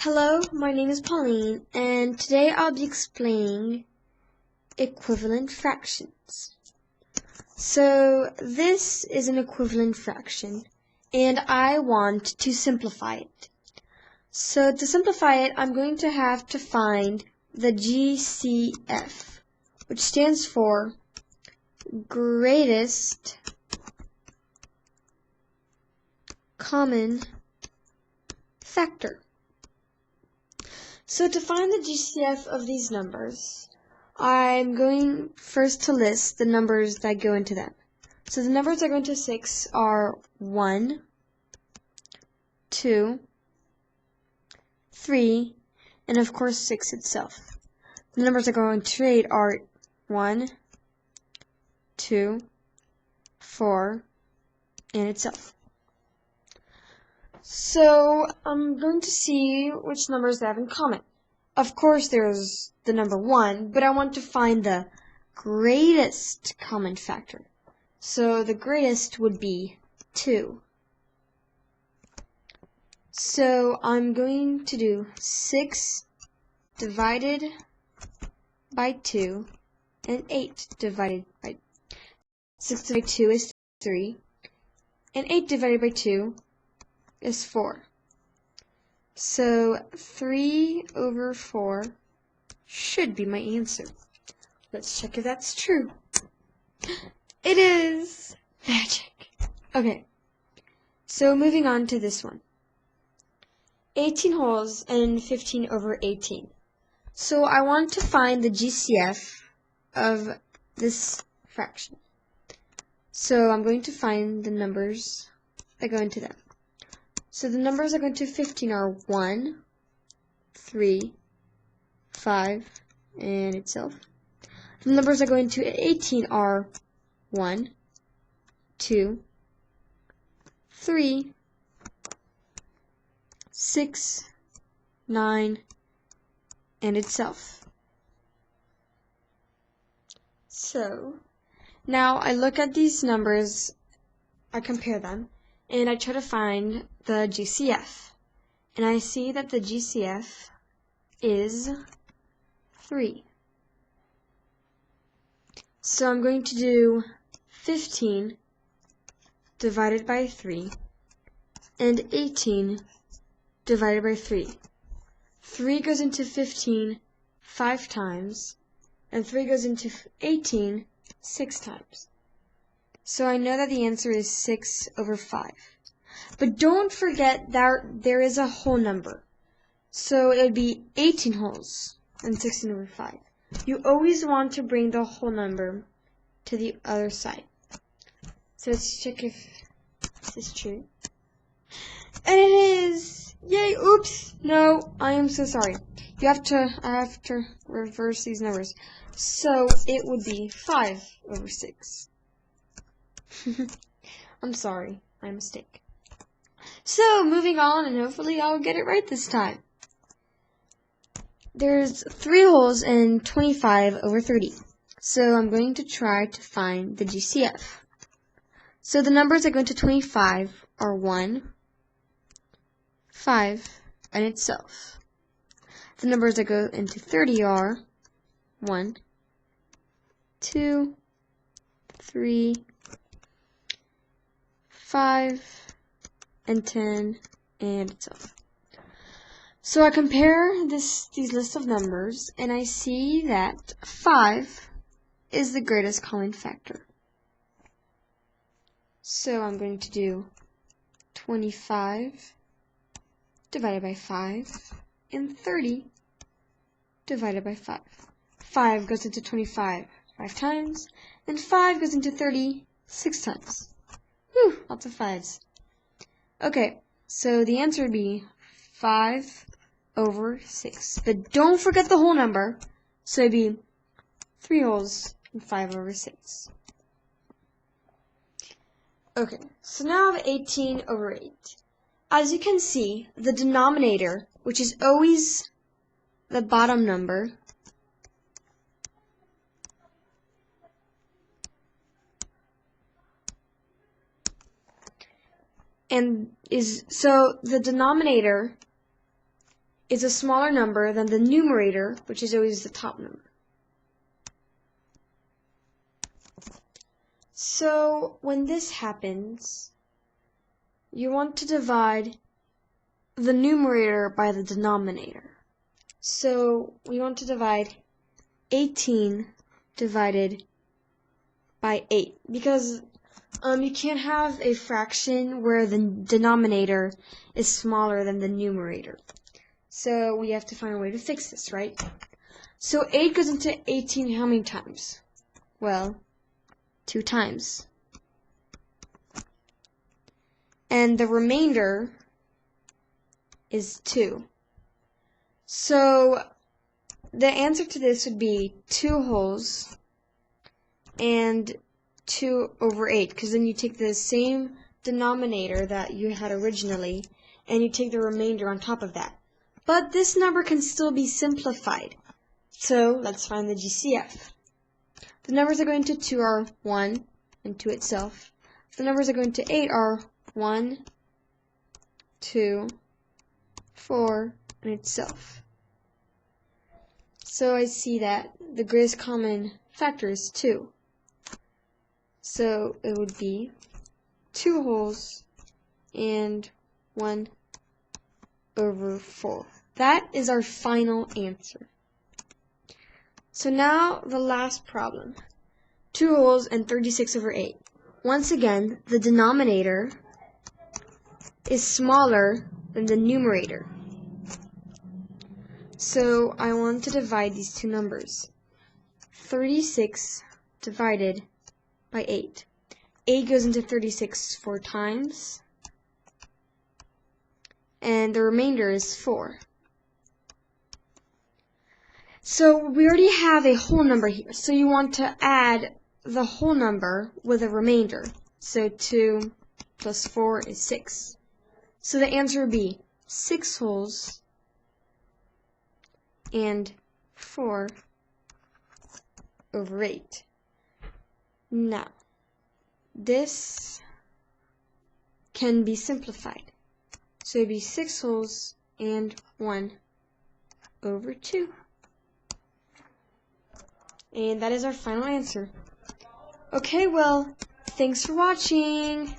Hello, my name is Pauline, and today I'll be explaining equivalent fractions. So this is an equivalent fraction, and I want to simplify it. So to simplify it, I'm going to have to find the GCF, which stands for greatest common factor. So to find the GCF of these numbers, I'm going first to list the numbers that go into them. So the numbers that go into 6 are 1, 2, 3, and of course 6 itself. The numbers that go into 8 are 1, 2, 4, and itself. So I'm going to see which numbers they have in common. Of course there's the number 1, but I want to find the greatest common factor. So the greatest would be 2. So I'm going to do 6 divided by 2 and 8 divided by 6 divided by 2 is 3 and 8 divided by 2 is 4. So 3 over 4 should be my answer. Let's check if that's true. It is! Magic! Okay, so moving on to this one. 18 wholes and 15 over 18. So I want to find the GCF of this fraction. So I'm going to find the numbers that go into them. So the numbers that go into 15 are 1, 3, 5, and itself. The numbers that go into 18 are 1, 2, 3, 6, 9, and itself. So now I look at these numbers, I compare them, and I try to find the GCF. And I see that the GCF is 3. So I'm going to do 15 divided by 3 and 18 divided by 3. 3 goes into 15 5 times, and 3 goes into 18 6 times. So I know that the answer is 6 over 5. But don't forget that there is a whole number. So it would be 18 wholes and 16 over 5. You always want to bring the whole number to the other side. So let's check if this is true. And it is! Yay! Oops! No, I am so sorry. I have to reverse these numbers. So it would be 5 over 6. I'm sorry, my mistake. So moving on, and hopefully I'll get it right this time. There's 3 wholes and 25 over 30. So I'm going to try to find the GCF. So the numbers that go into 25 are 1, 5, and itself. The numbers that go into 30 are 1, 2, 3, 5, and 10, and itself. So I compare these lists of numbers, and I see that 5 is the greatest common factor. So I'm going to do 25 divided by 5 and 30 divided by 5. 5 goes into 25 5 times, and 5 goes into 30 6 times. Whew, lots of 5s. Okay, so the answer would be 5 over 6. But don't forget the whole number, so it'd be 3 wholes and 5 over 6. Okay, so now I have 18 over 8. As you can see, the denominator, which is always the bottom number, and so the denominator is a smaller number than the numerator, which is always the top number. So when this happens, you want to divide the numerator by the denominator. So we want to divide 18 divided by 8, because you can't have a fraction where the denominator is smaller than the numerator. So we have to find a way to fix this, right? So 8 goes into 18 how many times? Well, 2 times. And the remainder is 2. So the answer to this would be 2 wholes and 2 over 8, because then you take the same denominator that you had originally and you take the remainder on top of that. But this number can still be simplified. So let's find the GCF. The numbers that go into 2 are 1 and 2 itself. The numbers that go into 8 are 1, 2, 4, and itself. So I see that the greatest common factor is 2. So it would be 2 wholes and 1 over 4. That is our final answer. So now the last problem. 2 wholes and 36 over 8. Once again, the denominator is smaller than the numerator. So I want to divide these two numbers. 36 divided by 8. 8 goes into 36 4 times, and the remainder is 4. So we already have a whole number here, so you want to add the whole number with a remainder. So 2 plus 4 is 6. So the answer would be 6 wholes and 4 over 8. Now, this can be simplified. So it'd be 6 wholes and 1 over 2. And that is our final answer. Okay, well, thanks for watching.